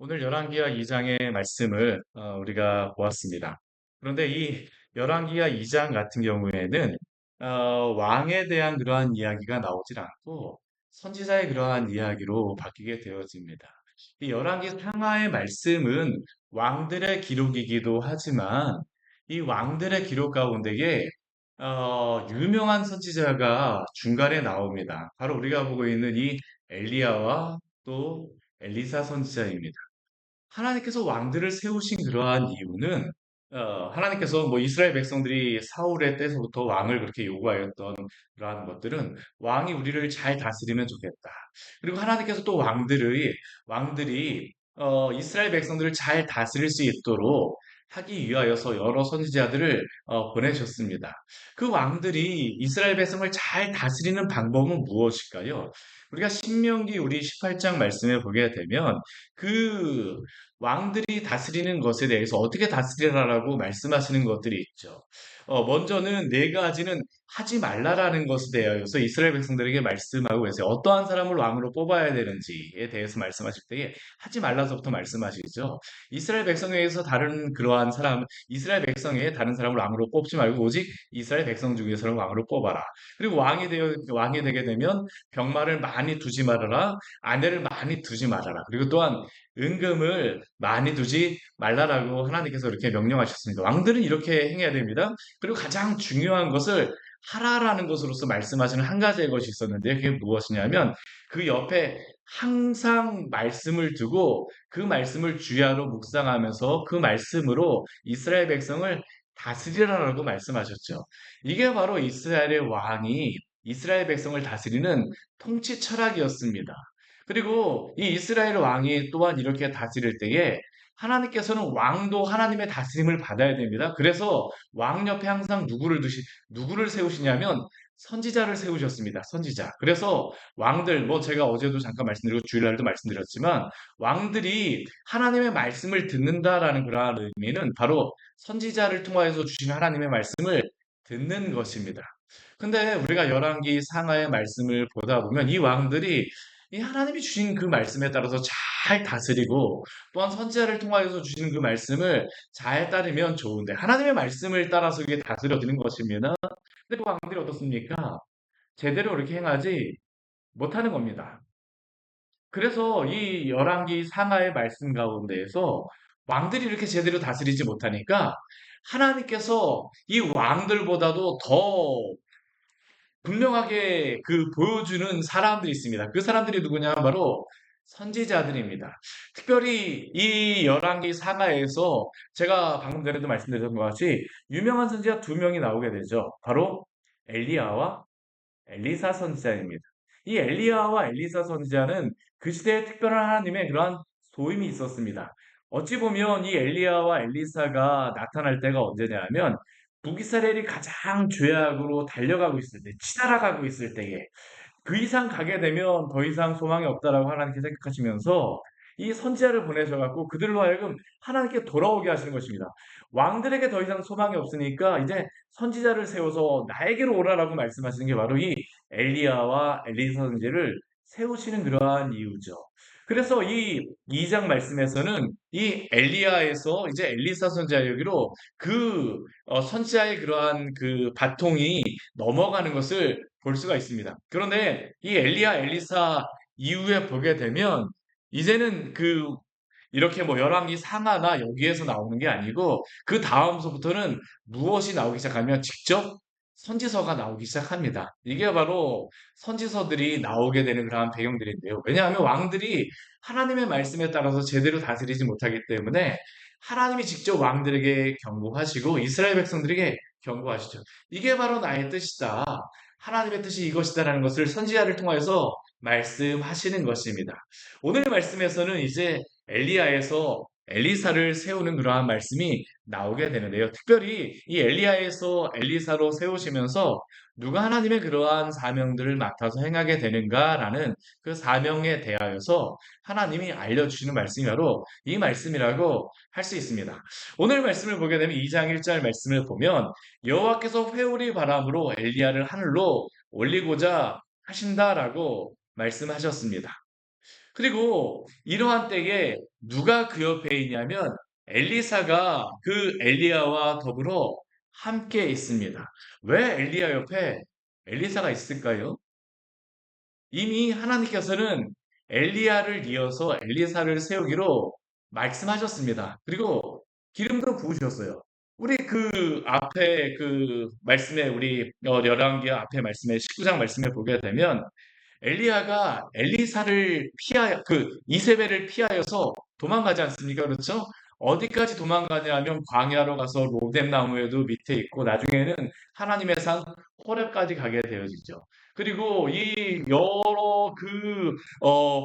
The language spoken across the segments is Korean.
오늘 열왕기하 2장의 말씀을 우리가 보았습니다. 그런데 이 열왕기하 2장 같은 경우에는 왕에 대한 그러한 이야기가 나오질 않고 선지자의 그러한 이야기로 바뀌게 되어집니다. 이 열왕기 상하의 말씀은 왕들의 기록이기도 하지만 이 왕들의 기록 가운데에 유명한 선지자가 중간에 나옵니다. 바로 우리가 보고 있는 이 엘리야와 또 엘리사 선지자입니다. 하나님께서 왕들을 세우신 그러한 이유는 하나님께서 뭐 이스라엘 백성들이 사울의 때서부터 왕을 그렇게 요구하였던 그러한 것들은 왕이 우리를 잘 다스리면 좋겠다. 그리고 하나님께서 또 왕들이 이스라엘 백성들을 잘 다스릴 수 있도록 하기 위하여서 여러 선지자들을 보내셨습니다. 그 왕들이 이스라엘 백성을 잘 다스리는 방법은 무엇일까요? 우리가 신명기 우리 18장 말씀에 보게 되면 그 왕들이 다스리는 것에 대해서 어떻게 다스리라라고 말씀하시는 것들이 있죠. 먼저는 네 가지는 하지 말라라는 것에 대하여서 이스라엘 백성들에게 말씀하고 계세요. 어떠한 사람을 왕으로 뽑아야 되는지에 대해서 말씀하실 때에 하지 말라서부터 말씀하시죠. 이스라엘 백성에게서 다른 그러한 사람, 이스라엘 백성에 다른 사람을 왕으로 뽑지 말고 오직 이스라엘 백성 중에서는 왕으로 뽑아라. 그리고 왕이 되게 되면 병마를 많이 두지 말아라. 아내를 많이 두지 말아라. 그리고 또한 은금을 많이 두지 말라라고 하나님께서 이렇게 명령하셨습니다. 왕들은 이렇게 행해야 됩니다. 그리고 가장 중요한 것을 하라라는 것으로서 말씀하시는 한 가지의 것이 있었는데 그게 무엇이냐면 그 옆에 항상 말씀을 두고 그 말씀을 주야로 묵상하면서 그 말씀으로 이스라엘 백성을 다스리라라고 말씀하셨죠. 이게 바로 이스라엘의 왕이 이스라엘 백성을 다스리는 통치 철학이었습니다. 그리고 이 이스라엘 왕이 또한 이렇게 다스릴 때에 하나님께서는 왕도 하나님의 다스림을 받아야 됩니다. 그래서 왕 옆에 항상 누구를 세우시냐면 선지자를 세우셨습니다. 선지자. 그래서 왕들, 뭐 제가 어제도 잠깐 말씀드리고 주일날도 말씀드렸지만 왕들이 하나님의 말씀을 듣는다라는 그러한 의미는 바로 선지자를 통하여서 주신 하나님의 말씀을 듣는 것입니다. 근데 우리가 열왕기 상하의 말씀을 보다 보면 이 왕들이 이 하나님이 주신 그 말씀에 따라서 잘 다스리고 또한 선지자를 통하여서 주시는 그 말씀을 잘 따르면 좋은데 하나님의 말씀을 따라서 이게 다스려지는 것입니다. 근데 그 왕들이 어떻습니까? 제대로 이렇게 행하지 못하는 겁니다. 그래서 이 열왕기 상하의 말씀 가운데에서 왕들이 이렇게 제대로 다스리지 못하니까 하나님께서 이 왕들보다도 더 분명하게 그 보여주는 사람들이 있습니다. 그 사람들이 누구냐? 바로 선지자들입니다. 특별히 이 열왕기 사가에서 제가 방금 전에도 말씀드렸던 것 같이 유명한 선지자 두 명이 나오게 되죠. 바로 엘리야와 엘리사 선지자입니다. 이 엘리야와 엘리사 선지자는 그 시대에 특별한 하나님의 그러한 소임이 있었습니다. 어찌 보면 이 엘리야와 엘리사가 나타날 때가 언제냐면 북이스라엘이 가장 죄악으로 달려가고 있을 때, 치달아가고 있을 때에 그 이상 가게 되면 더 이상 소망이 없다라고 하나님께 생각하시면서 이 선지자를 보내셔갖고 그들로 하여금 하나님께 돌아오게 하시는 것입니다. 왕들에게 더 이상 소망이 없으니까 이제 선지자를 세워서 나에게로 오라라고 말씀하시는 게 바로 이 엘리야와 엘리사 선지를 세우시는 그러한 이유죠. 그래서 이 2장 말씀에서는 이 엘리야에서 이제 엘리사 선지자에게로 그 선지자의 그러한 그 바통이 넘어가는 것을 볼 수가 있습니다. 그런데 이 엘리야, 엘리사 이후에 보게 되면 이제는 이렇게 뭐 열왕기 상하나 여기에서 나오는 게 아니고 그 다음서부터는 무엇이 나오기 시작하면 직접 선지서가 나오기 시작합니다. 이게 바로 선지서들이 나오게 되는 그러한 배경들인데요. 왜냐하면 왕들이 하나님의 말씀에 따라서 제대로 다스리지 못하기 때문에 하나님이 직접 왕들에게 경고하시고 이스라엘 백성들에게 경고하시죠. 이게 바로 나의 뜻이다. 하나님의 뜻이 이것이다라는 것을 선지자를 통해서 말씀하시는 것입니다. 오늘 말씀에서는 이제 엘리야에서 엘리사를 세우는 그러한 말씀이 나오게 되는데요. 특별히 이 엘리야에서 엘리사로 세우시면서 누가 하나님의 그러한 사명들을 맡아서 행하게 되는가라는 그 사명에 대하여서 하나님이 알려주시는 말씀이 바로 이 말씀이라고 할 수 있습니다. 오늘 말씀을 보게 되면 2장 1절 말씀을 보면 여호와께서 회오리 바람으로 엘리야를 하늘로 올리고자 하신다라고 말씀하셨습니다. 그리고 이러한 때에 누가 그 옆에 있냐면 엘리사가 그 엘리야와 더불어 함께 있습니다. 왜 엘리야 옆에 엘리사가 있을까요? 이미 하나님께서는 엘리야를 이어서 엘리사를 세우기로 말씀하셨습니다. 그리고 기름도 부으셨어요. 우리 그 앞에 그 말씀에 우리 열왕기하 앞에 말씀에 19장 말씀에 보게 되면 엘리야가 엘리사를 피하여 그 이세벨을 피하여서 도망가지 않습니까? 그렇죠? 어디까지 도망가냐면 광야로 가서 로뎀 나무에도 밑에 있고 나중에는 하나님의 산 호렙까지 가게 되어지죠. 그리고 이 여러 그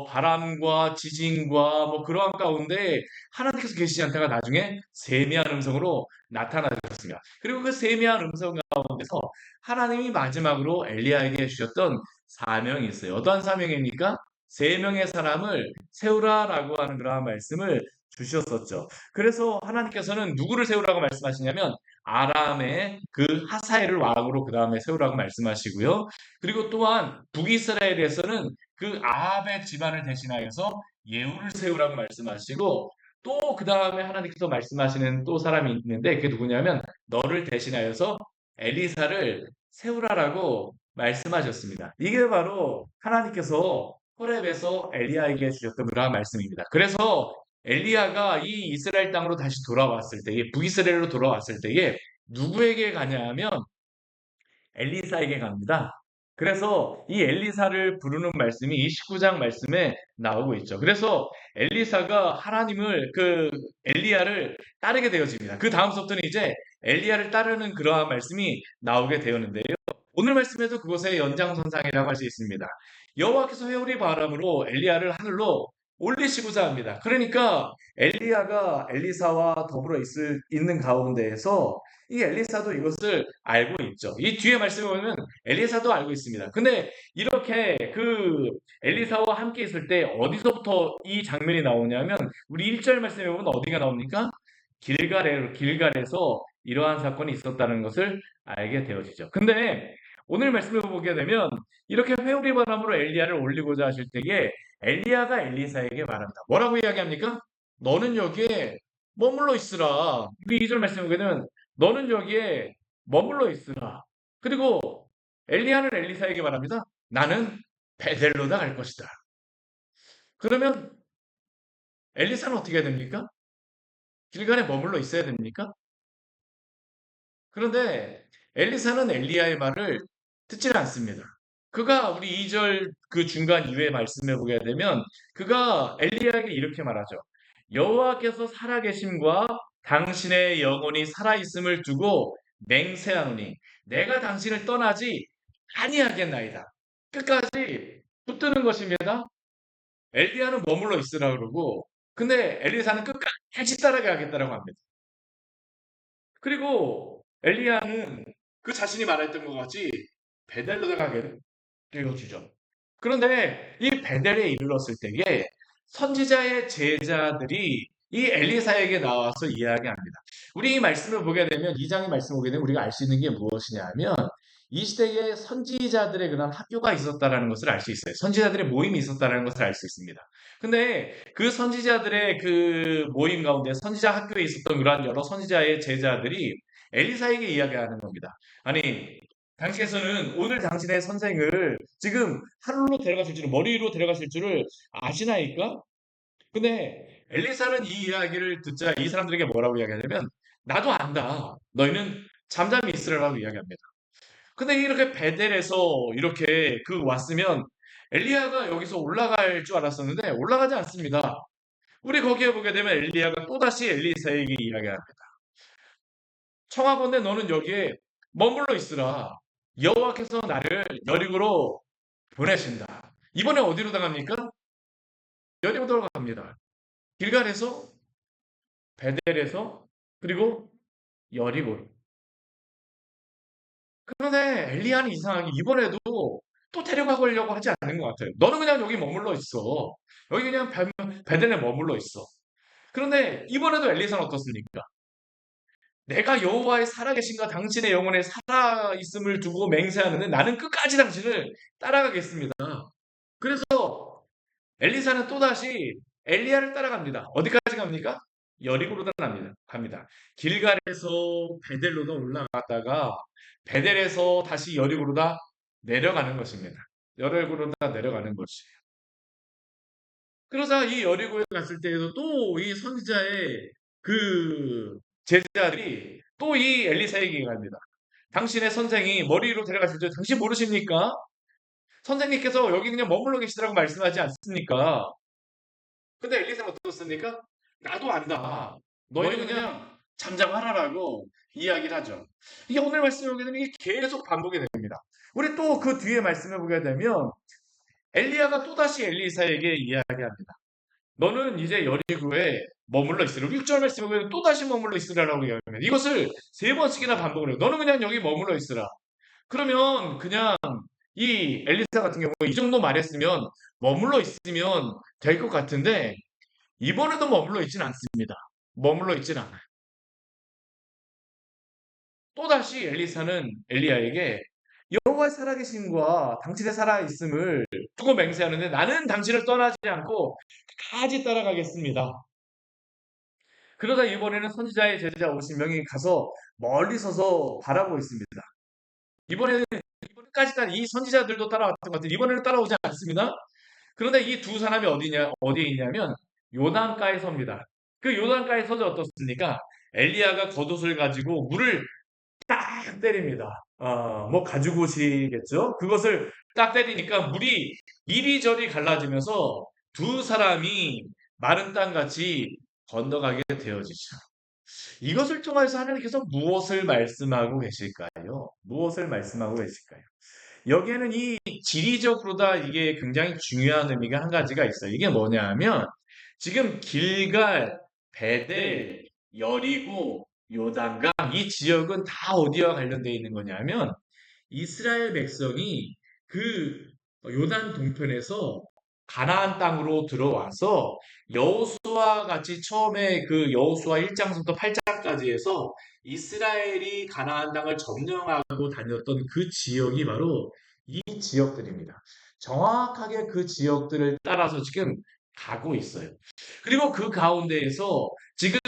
바람과 지진과 뭐 그러한 가운데 하나님께서 계시지 않다가 나중에 세미한 음성으로 나타나셨습니다. 그리고 그 세미한 음성 가운데서 하나님이 마지막으로 엘리야에게 주셨던 사명이 있어요. 어떠한 사명입니까? 세 명의 사람을 세우라라고 하는 그러한 말씀을 주셨었죠. 그래서 하나님께서는 누구를 세우라고 말씀하시냐면 아람의 그 하사엘을 왕으로 그 다음에 세우라고 말씀하시고요. 그리고 또한 북이스라엘에서는 그 아합의 집안을 대신하여서 예후를 세우라고 말씀하시고 또 그 다음에 하나님께서 말씀하시는 또 사람이 있는데 그게 누구냐면 너를 대신하여서 엘리사를 세우라라고 말씀하셨습니다. 이게 바로 하나님께서 호렙에서 엘리야에게 주셨던 그러한 말씀입니다. 그래서 엘리야가 이 이스라엘 땅으로 다시 돌아왔을 때에 북이스라엘로 돌아왔을 때에 누구에게 가냐 하면 엘리사에게 갑니다. 그래서 이 엘리사를 부르는 말씀이 이 19장 말씀에 나오고 있죠. 그래서 엘리사가 하나님을 그 엘리야를 따르게 되어집니다. 그 다음부터는 이제 엘리야를 따르는 그러한 말씀이 나오게 되었는데요. 오늘 말씀에도 그것의 연장선상이라고 할 수 있습니다. 여호와께서 회오리 바람으로 엘리야를 하늘로 올리시고자 합니다. 그러니까 엘리야가 엘리사와 더불어 있는 가운데에서 이 엘리사도 이것을 알고 있죠. 이 뒤에 말씀에 보면 엘리사도 알고 있습니다. 근데 이렇게 그 엘리사와 함께 있을 때 어디서부터 이 장면이 나오냐면 우리 1절 말씀에 보면 어디가 나옵니까? 길갈에서 이러한 사건이 있었다는 것을 알게 되어지죠. 근데 오늘 말씀을 보게 되면 이렇게 회오리 바람으로 엘리야를 올리고자 하실 때에 엘리야가 엘리사에게 말합니다. 뭐라고 이야기합니까? 너는 여기에 머물러 있으라. 우리 2절 말씀을 보게 되면 너는 여기에 머물러 있으라. 그리고 엘리야는 엘리사에게 말합니다. 나는 베델로다 갈 것이다. 그러면 엘리사는 어떻게 해야 됩니까? 길갈에 머물러 있어야 됩니까? 그런데 엘리사는 엘리야의 말을 듣질 않습니다. 그가 우리 2절 그 중간 이후의 말씀에 보게 되면 그가 엘리야에게 이렇게 말하죠. 여호와께서 살아계심과 당신의 영혼이 살아있음을 두고 맹세하노니 내가 당신을 떠나지 아니하겠나이다. 끝까지 붙드는 것입니다. 엘리야는 머물러 있으라 그러고 근데 엘리사는 끝까지 따라가겠다라고 합니다. 그리고 엘리야는 그 자신이 말했던 것 같이 베델로 가게 되어지죠. 그런데 이 베델에 이르렀을 때에 선지자의 제자들이 이 엘리사에게 나와서 이야기합니다. 우리 이 말씀을 보게 되면 이 장의 말씀을 보게 되면 우리가 알 수 있는 게 무엇이냐 하면 이 시대에 선지자들의 그런 학교가 있었다라는 것을 알 수 있어요. 선지자들의 모임이 있었다라는 것을 알 수 있습니다. 근데 그 선지자들의 그 모임 가운데 선지자 학교에 있었던 그러한 여러 선지자의 제자들이 엘리사에게 이야기하는 겁니다. 아니 당시에서는 오늘 당신의 선생을 지금 하늘로 데려가실 줄을 머리로 데려가실 줄을 아시나이까? 근데 엘리사는 이 이야기를 듣자 이 사람들에게 뭐라고 이야기하냐면 나도 안다. 너희는 잠잠히 있으라고 이야기합니다. 근데 이렇게 베델에서 이렇게 그 왔으면 엘리야가 여기서 올라갈 줄 알았었는데 올라가지 않습니다. 우리 거기에 보게 되면 엘리야가 또다시 엘리사에게 이야기합니다. 청하건대 너는 여기에 머물러 있으라. 여호와께서 나를 여리고로 보내신다. 이번에 어디로 당합니까? 여리고로 갑니다. 길갈에서 베델에서 그리고 여리고로. 그런데 엘리야는 이상하게 이번에도 또 데려가려고 하지 않는 것 같아요. 너는 그냥 여기 머물러 있어. 여기 그냥 베델에 머물러 있어. 그런데 이번에도 엘리사는 어떻습니까? 내가 여호와의 살아계신가 당신의 영혼에 살아있음을 두고 맹세하는데 나는 끝까지 당신을 따라가겠습니다. 그래서 엘리사는 또다시 엘리야를 따라갑니다. 어디까지 갑니까? 여리고로 갑니다. 길갈에서 베델로도 올라갔다가 베델에서 다시 여리고로다 내려가는 것입니다. 여리고로다 내려가는 것이에요. 그러자 이 여리고에 갔을 때에도 또 이 선지자의 그 제자들이 또 이 엘리사에게 갑니다. 당신의 선생이 머리로 데려가실 때 당신 모르십니까? 선생님께서 여기 그냥 머물러 계시더라고 말씀하지 않습니까? 근데 엘리사가 어떻습니까? 나도 안다. 너희는 그냥 잠잠하라라고 이야기를 하죠. 이게 오늘 말씀을 보게 되면 이게 계속 반복이 됩니다. 우리 또 그 뒤에 말씀을 보게 되면 엘리야가 또다시 엘리사에게 이야기합니다. 너는 이제 여리고에 머물러 있으라. 6절 말씀에 보면 또다시 머물러 있으라라고 이야기합니다. 이것을 세 번씩이나 반복을 해요. 너는 그냥 여기 머물러 있으라. 그러면 그냥 이 엘리사 같은 경우에 이 정도 말했으면 머물러 있으면 될 것 같은데 이번에도 머물러 있진 않습니다. 머물러 있진 않아요. 또다시 엘리사는 엘리야에게 여호와의 살아계심과 당신의 살아있음을 두고 맹세하는데 나는 당신을 떠나지 않고 끝까지 따라가겠습니다. 그러다 이번에는 선지자의 제자 50명이 가서 멀리 서서 바라보고 있습니다. 이번에는 이번까지 이 선지자들도 따라왔던 것 같아요. 이번에는 따라오지 않습니다. 그런데 이 두 사람이 어디에 있냐면 요단가에 섭니다. 그 요단가에 서서 어떻습니까? 엘리야가 겉옷을 가지고 물을 딱 때립니다. 뭐 가죽옷이겠죠? 그것을 딱 때리니까 물이 이리저리 갈라지면서 두 사람이 마른 땅같이 건너가게 되어지죠. 이것을 통해서 하나님께서 무엇을 말씀하고 계실까요? 무엇을 말씀하고 계실까요? 여기에는 이 지리적으로다 이게 굉장히 중요한 의미가 한 가지가 있어요. 이게 뭐냐 하면 지금 길갈, 베델, 여리고, 요단강 이 지역은 다 어디와 관련되어 있는 거냐면 이스라엘 백성이 그 요단 동편에서 가나안 땅으로 들어와서 여호수아와 같이 처음에 그 여호수아 1장부터 8장까지 해서 이스라엘이 가나안 땅을 점령하고 다녔던 그 지역이 바로 이 지역들입니다. 정확하게 그 지역들을 따라서 지금 가고 있어요. 그리고 그 가운데에서 지금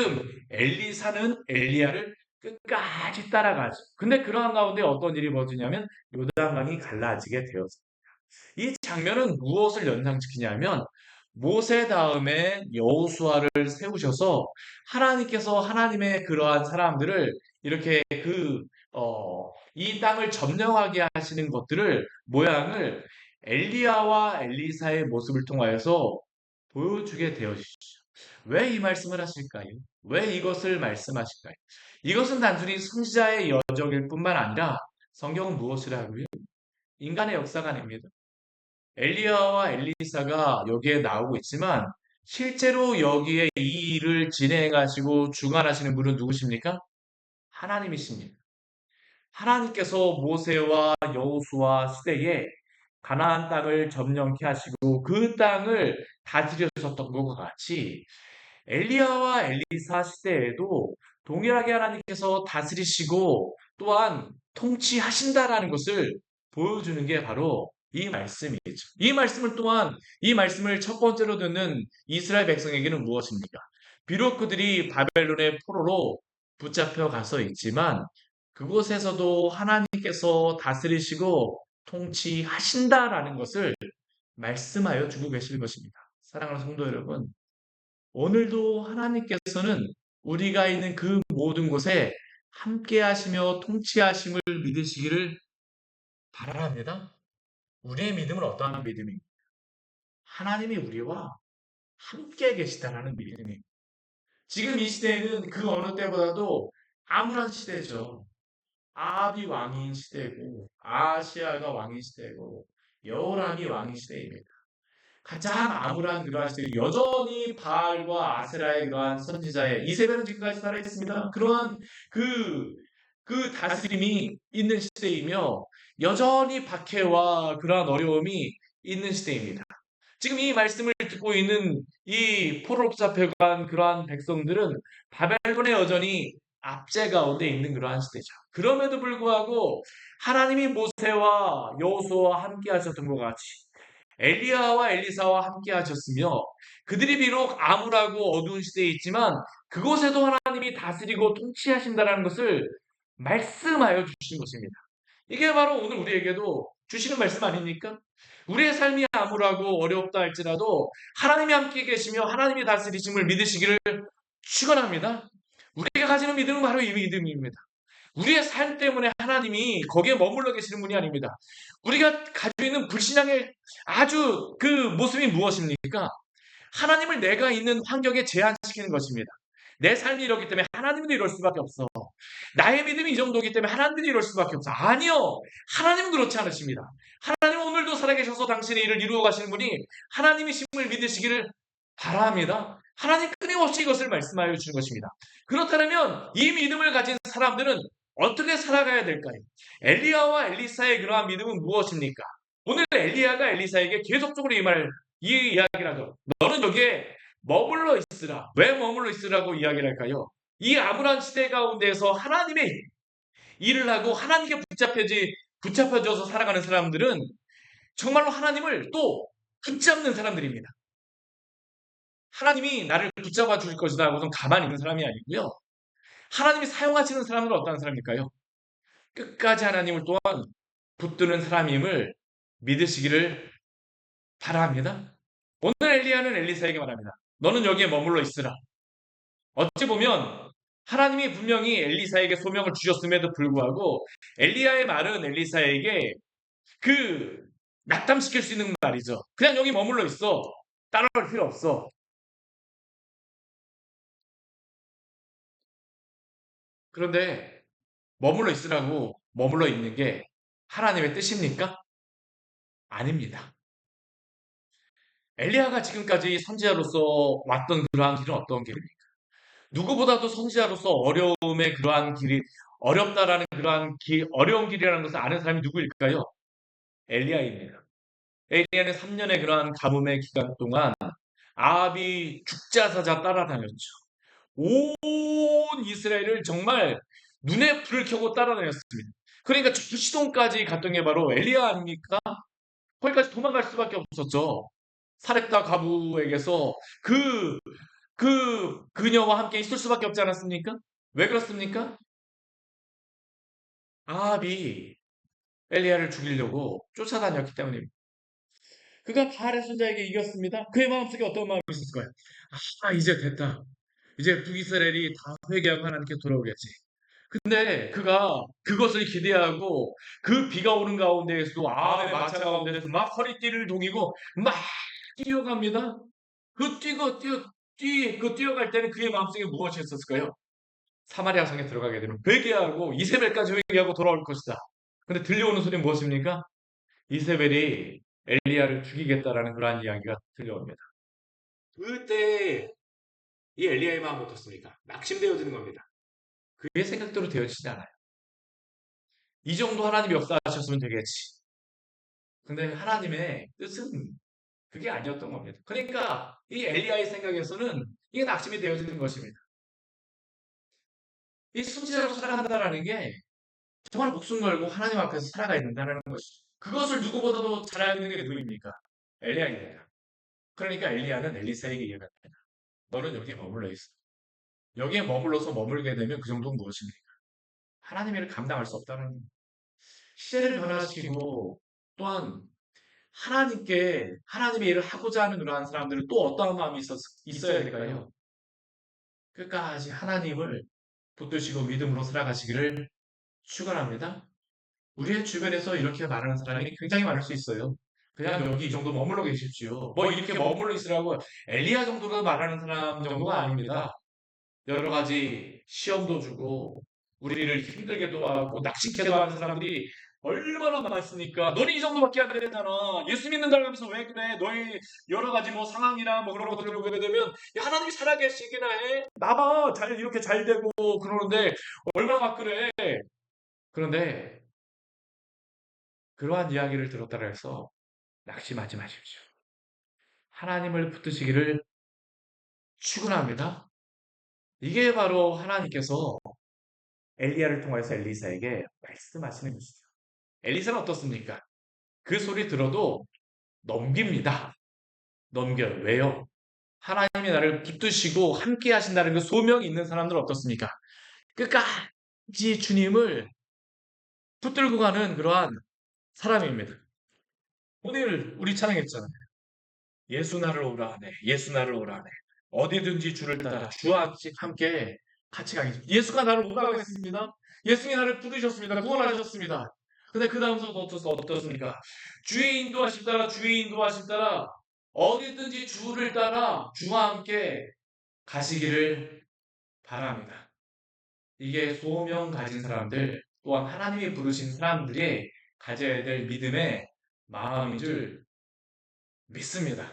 엘리사는 엘리야를 끝까지 따라가죠. 근데 그러한 가운데 어떤 일이 벌어지냐면 요단강이 갈라지게 되었어요. 이 장면은 무엇을 연상시키냐면 모세 다음에 여호수아를 세우셔서 하나님께서 하나님의 그러한 사람들을 이렇게 이 땅을 점령하게 하시는 것들을 모양을 엘리야와 엘리사의 모습을 통하여서 보여주게 되어지죠. 왜 이 말씀을 하실까요? 왜 이것을 말씀하실까요? 이것은 단순히 선지자의 여정일 뿐만 아니라 성경은 무엇을 하고요? 인간의 역사가 아닙니다. 엘리야와 엘리사가 여기에 나오고 있지만 실제로 여기에 이 일을 진행하시고 주관하시는 분은 누구십니까? 하나님이십니다. 하나님께서 모세와 여호수아 시대에 가나안 땅을 점령케 하시고 그 땅을 다스리셨던 것과 같이 엘리야와 엘리사 시대에도 동일하게 하나님께서 다스리시고 또한 통치하신다라는 것을 보여주는 게 바로 이 말씀이죠. 이 말씀을 첫 번째로 듣는 이스라엘 백성에게는 무엇입니까? 비록 그들이 바벨론의 포로로 붙잡혀 가서 있지만 그곳에서도 하나님께서 다스리시고 통치하신다라는 것을 말씀하여 주고 계실 것입니다. 사랑하는 성도 여러분, 오늘도 하나님께서는 우리가 있는 그 모든 곳에 함께 하시며 통치하심을 믿으시기를 바랍니다. 우리의 믿음은 어떠한 믿음입니까? 하나님이 우리와 함께 계시다라는 믿음입니다. 지금 이 시대는 그 어느 때보다도 암울한 시대죠. 아합이 왕인 시대고 아시아가 왕인 시대고 여호람이 왕인 시대입니다. 가장 암울한 그러한 시대 여전히 바알과 아세라의 그러한 선지자의 이세벨은 지금까지 살아있습니다. 그러한 그, 그 다스림이 있는 시대이며 여전히 박해와 그러한 어려움이 있는 시대입니다. 지금 이 말씀을 듣고 있는 이 포로로 잡혀간 그러한 백성들은 바벨론에 여전히 압제 가운데 있는 그러한 시대죠. 그럼에도 불구하고 하나님이 모세와 여호수아와 함께 하셨던 것 같이 엘리야와 엘리사와 함께 하셨으며 그들이 비록 암울하고 어두운 시대에 있지만 그곳에도 하나님이 다스리고 통치하신다라는 것을 말씀하여 주신 것입니다. 이게 바로 오늘 우리에게도 주시는 말씀 아닙니까? 우리의 삶이 암울하고 어렵다 할지라도 하나님이 함께 계시며 하나님이 다스리심을 믿으시기를 축원합니다. 우리가 가지는 믿음은 바로 이 믿음입니다. 우리의 삶 때문에 하나님이 거기에 머물러 계시는 분이 아닙니다. 우리가 가지고 있는 불신앙의 아주 그 모습이 무엇입니까? 하나님을 내가 있는 환경에 제한시키는 것입니다. 내 삶이 이렇기 때문에 하나님도 이럴 수밖에 없어. 나의 믿음이 이 정도이기 때문에 하나님도 이럴 수밖에 없어. 아니요. 하나님은 그렇지 않으십니다. 하나님은 오늘도 살아계셔서 당신의 일을 이루어 가시는 분이 하나님이심을 믿으시기를 바랍니다. 하나님 끊임없이 이것을 말씀하여 주는 것입니다. 그렇다면 이 믿음을 가진 사람들은 어떻게 살아가야 될까요? 엘리야와 엘리사의 그러한 믿음은 무엇입니까? 오늘 엘리야가 엘리사에게 계속적으로 이 이야기를 하죠. 너는 여기에 머물러 있으라. 왜 머물러 있으라고 이야기를 할까요? 이 암울한 시대 가운데서 하나님의 일을 하고 하나님께 붙잡혀져서 살아가는 사람들은 정말로 하나님을 또 붙잡는 사람들입니다. 하나님이 나를 붙잡아 줄 것이다 하고선 가만히 있는 사람이 아니고요. 하나님이 사용하시는 사람은 어떤 사람일까요? 끝까지 하나님을 또한 붙드는 사람임을 믿으시기를 바랍니다. 오늘 엘리야는 엘리사에게 말합니다. 너는 여기에 머물러 있으라. 어찌 보면 하나님이 분명히 엘리사에게 소명을 주셨음에도 불구하고 엘리야의 말은 엘리사에게 그 낙담시킬 수 있는 말이죠. 그냥 여기 머물러 있어. 따라올 필요 없어. 그런데 머물러 있으라고 머물러 있는 게 하나님의 뜻입니까? 아닙니다. 엘리야가 지금까지 선지자로서 왔던 그러한 길은 어떤 길입니까? 누구보다도 선지자로서 어려움의 그러한 길이 어렵다라는 그러한 어려운 길이라는 것을 아는 사람이 누구일까요? 엘리야입니다. 엘리야는 3년의 그러한 가뭄의 기간 동안 아합이 죽자사자 따라다녔죠. 온 이스라엘을 정말 눈에 불을 켜고 따라다녔습니다. 그러니까 저 시돈까지 갔던 게 바로 엘리야 아닙니까? 거기까지 도망갈 수밖에 없었죠. 사렙다 가부에게서 그녀와 함께 있을 수밖에 없지 않았습니까? 왜 그렇습니까? 아합이 엘리야를 죽이려고 쫓아다녔기 때문입니다. 그가 바알의 손자에게 이겼습니다. 그의 마음속에 어떤 마음이 있었을까요? 아, 이제 됐다. 이제 북이스라엘이 다 회개하고 하나님께 돌아오겠지. 근데 그가 그것을 기대하고 그 비가 오는 가운데에서도 아합의 마차 가운데서 막 허리띠를 동이고 막 뛰어갑니다. 그 뛰어갈 때는 그의 마음속에 무엇이 있었을까요? 사마리아 성에 들어가게 되면 회개하고 이세벨까지 회개하고 돌아올 것이다. 근데 들려오는 소리는 무엇입니까? 이세벨이 엘리야를 죽이겠다라는 그러한 이야기가 들려옵니다. 그때 이 엘리야의 마음은 어떻습니까? 낙심되어지는 겁니다. 그의 생각대로 되어지지 않아요. 이 정도 하나님이 역사하셨으면 되겠지. 근데 하나님의 뜻은 그게 아니었던 겁니다. 그러니까 이 엘리야의 생각에서는 이게 낙심이 되어지는 것입니다. 이 순진하로 살아간다라는 게 정말 목숨 걸고 하나님 앞에서 살아가야 된다는 것이죠. 그것을 누구보다도 잘 알고 있는 게 누구입니까? 엘리야입니다. 그러니까 엘리야는 엘리사에게 이야기합니다. 너는 여기에 머물러 있어. 여기에 머물러서 머물게 되면 그 정도는 무엇입니까? 하나님의 일을 감당할 수 없다는 시대를 변화시키고 또한 하나님의 일을 하고자 하는 그러한 사람들은 또 어떠한 마음이 있어야 될까요? 끝까지 하나님을 붙드시고 믿음으로 살아가시기를 축원합니다. 우리의 주변에서 이렇게 말하는 사람이 굉장히 많을 수 있어요. 그냥 여기 이 정도 머물러 계십시오. 뭐 이렇게 머물러 있으라고 엘리야 정도로 말하는 사람 정도가 아닙니다. 여러 가지 시험도 주고 우리를 힘들게도 하고 낙심케도 하는 사람들이 얼마나 많습니까? 너는 이 정도밖에 안 되잖아. 예수 믿는다고 하면서 왜 그래? 너의 여러 가지 뭐 상황이나 뭐 그런 것들을 보게 되면 야, 하나님이 살아계시기나 해. 나봐 잘 이렇게 잘 되고 그러는데 얼마나 막 그래. 그런데 그러한 이야기를 들었다고 해서 낙심하지 마십시오. 하나님을 붙드시기를 축원합니다. 이게 바로 하나님께서 엘리야를 통해서 엘리사에게 말씀하시는 것이죠. 엘리사는 어떻습니까? 그 소리 들어도 넘깁니다. 넘겨요. 왜요? 하나님이 나를 붙드시고 함께 하신다는 그 소명이 있는 사람들은 어떻습니까? 끝까지 주님을 붙들고 가는 그러한 사람입니다. 오늘 우리 찬양했잖아요. 예수 나를 오라 하네. 예수 나를 오라 하네. 어디든지 주를 따라 주와 함께 같이 가겠습니다. 예수가 나를 오라고 했습니다. 예수님이 나를 부르셨습니다. 구원하셨습니다. 근데 그 다음서부터 어떻습니까? 주의 인도하심 따라 주의 인도하심 따라 어디든지 주를 따라 주와 함께 가시기를 바랍니다. 이게 소명 가진 사람들 또한 하나님이 부르신 사람들이 가져야 될 믿음의 마음인 줄 믿습니다.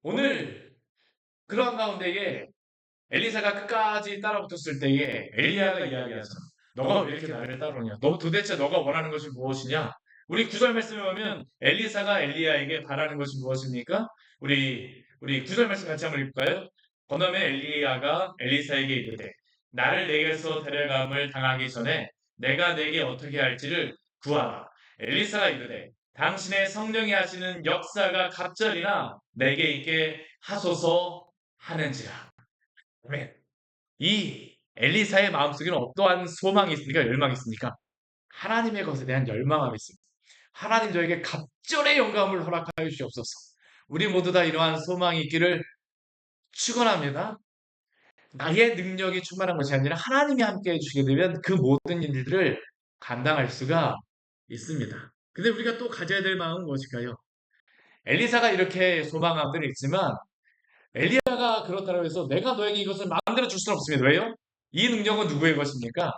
오늘 그런 가운데에 엘리사가 끝까지 따라붙었을 때에 엘리야가 이야기하죠. 너가 왜 이렇게 나를 따르냐? 너 도대체 너가 원하는 것이 무엇이냐? 우리 구절 말씀에 보면 엘리사가 엘리야에게 바라는 것이 무엇입니까? 우리 구절 말씀 같이 한번 읽을까요? 건너면 엘리야가 엘리사에게 이르되 나를 내게서 데려감을 당하기 전에 내가 내게 어떻게 할지를 구하라. 엘리사가 이르되 당신의 성령이 하시는 역사가 갑절이나 내게 있게 하소서 하는지라. 아멘. 이 엘리사의 마음속에는 어떠한 소망이 있습니까? 열망이 있습니까? 하나님의 것에 대한 열망함이 있습니다. 하나님 저에게 갑절의 영감을 허락하여 주시옵소서. 우리 모두 다 이러한 소망이 있기를 축원합니다. 나의 능력이 충만한 것이 아니라 하나님이 함께 해주시게 되면 그 모든 일들을 감당할 수가 있습니다. 근데 우리가 또 가져야 될 마음은 무엇일까요? 엘리사가 이렇게 소망함들이 있지만 엘리야가 그렇다고 해서 내가 너에게 이것을 마음대로 줄 수는 없습니다. 왜요? 이 능력은 누구의 것입니까?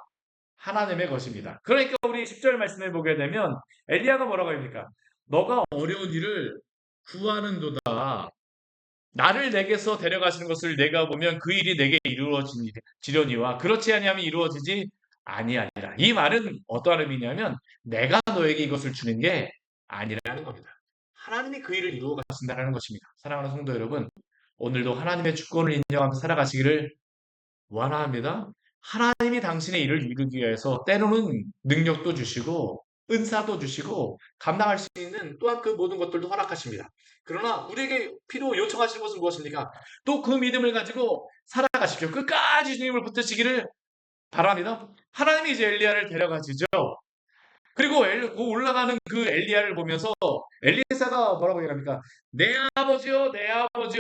하나님의 것입니다. 그러니까 우리 10절 말씀을 보게 되면 엘리야가 뭐라고 합니까? 너가 어려운 일을 구하는도다. 나를 내게서 데려가시는 것을 내가 보면 그 일이 내게 이루어지려니와 그렇지 아니하면 이루어지지 아니하리라. 이 말은 어떠한 의미냐면 내가 너에게 이것을 주는 게 아니라는 겁니다. 하나님이 그 일을 이루어 가신다는 것입니다. 사랑하는 성도 여러분, 오늘도 하나님의 주권을 인정하면서 살아가시기를 원합니다. 하나님이 당신의 일을 이루기 위해서 때로는 능력도 주시고 은사도 주시고 감당할 수 있는 또한 그 모든 것들도 허락하십니다. 그러나 우리에게 필요 요청하시는 것은 무엇입니까? 또 그 믿음을 가지고 살아가십시오. 끝까지 주님을 붙드시기를 바랍니다. 하나님이 이제 엘리야를 데려가시죠. 그리고 그 올라가는 그 엘리야를 보면서 엘리사가 뭐라고 얘기합니까? 내 아버지여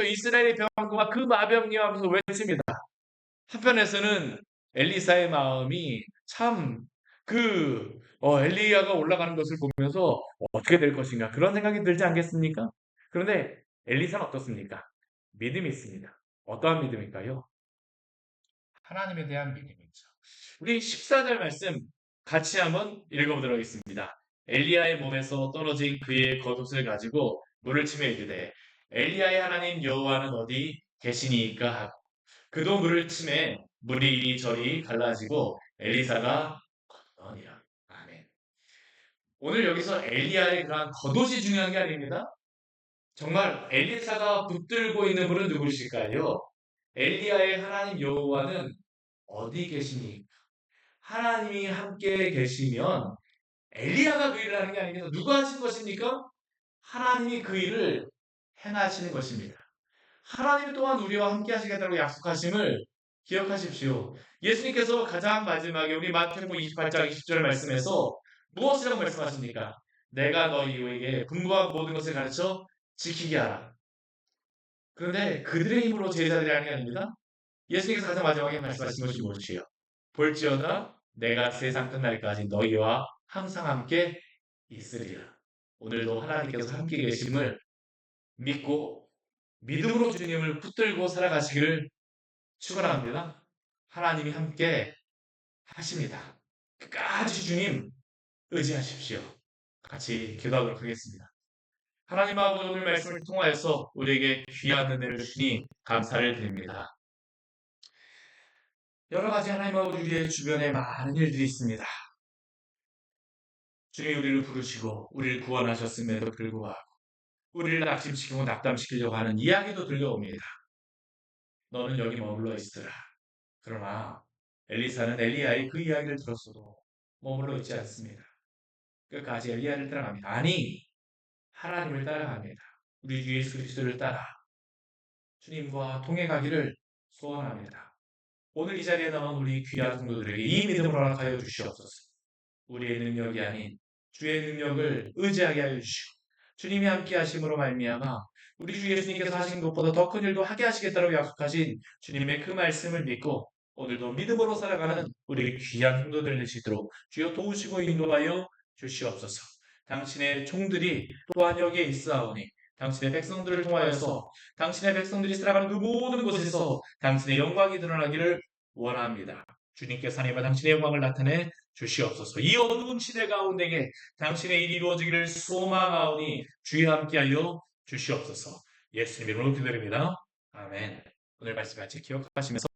이스라엘의 병거가 그 마병이여 하면서 외칩니다. 한편에서는 엘리사의 마음이 참 엘리야가 올라가는 것을 보면서 어떻게 될 것인가 그런 생각이 들지 않겠습니까? 그런데 엘리사는 어떻습니까? 믿음이 있습니다. 어떠한 믿음일까요? 하나님에 대한 믿음이죠. 우리 14절 말씀 같이 한번 읽어보도록 하겠습니다. 엘리야의 몸에서 떨어진 그의 겉옷을 가지고 물을 치며 이르되 엘리야의 하나님 여호와는 어디 계시니이까 하고 그도 물을 치매 물이 이리저리 갈라지고 엘리사가 건너니라. 아멘. 오늘 여기서 엘리야의 그러한 겉옷이 중요한 게 아닙니다. 정말 엘리사가 붙들고 있는 분은 누구실까요? 엘리야의 하나님 여호와는 어디 계시니? 하나님이 함께 계시면 엘리야가 그 일을 하는 게 아닙니다. 누가 하신 것입니까? 하나님이 그 일을 행하시는 것입니다. 하나님 또한 우리와 함께 하시겠다고 약속하심을 기억하십시오. 예수님께서 가장 마지막에 우리 마태복음 28장 20절 말씀에서 무엇이라고 말씀하십니까? 내가 너희에게 분부한 모든 것을 가르쳐 지키게 하라. 그런데 그들의 힘으로 제자들이 하는 게 아닙니다. 예수님께서 가장 마지막에 말씀하신 것이 무엇이에요? 볼지어다 내가 세상 끝날까지 너희와 항상 함께 있으리라. 오늘도 하나님께서 함께 계심을 믿고 믿음으로 주님을 붙들고 살아가시기를 축원합니다. 하나님이 함께 하십니다. 끝까지 주님 의지하십시오. 같이 기도하도록 하겠습니다. 하나님 아버지 오늘 말씀을 통하여서 우리에게 귀한 은혜를 주니 감사를 드립니다. 여러 가지 하나님 아버지 우리의 주변에 많은 일들이 있습니다. 주님이 우리를 부르시고 우리를 구원하셨음에도 불구하고 우리를 낙심시키고 낙담시키려고 하는 이야기도 들려옵니다. 너는 여기 머물러 있으라. 그러나 엘리사는 엘리야의 그 이야기를 들었어도 머물러 있지 않습니다. 끝까지 엘리야를 따라갑니다. 아니 하나님을 따라갑니다. 우리 주 예수 그리스도를 따라 주님과 동행하기를 소원합니다. 오늘 이 자리에 나온 우리 귀한 성도들에게 이 믿음을 허락하여 주시옵소서. 우리의 능력이 아닌 주의 능력을 의지하게 하여 주시고 주님이 함께 하심으로 말미암아 우리 주 예수님께서 하신 것보다 더 큰 일도 하게 하시겠다고 약속하신 주님의 그 말씀을 믿고 오늘도 믿음으로 살아가는 우리 귀한 성도들 될 수 있도록 주여 도우시고 인도하여 주시옵소서. 당신의 종들이 또한 여기에 있사오니 당신의 백성들을 통하여서 당신의 백성들이 살아가는 그 모든 곳에서 당신의 영광이 드러나기를 원합니다. 주님께서 하나님과 당신의 영광을 나타내 주시옵소서. 이 어두운 시대 가운데에 당신의 일이 이루어지기를 소망하오니 주여 함께하여 주시옵소서. 예수님 이름으로 기도드립니다. 아멘. 오늘 말씀 같이 기억하시면서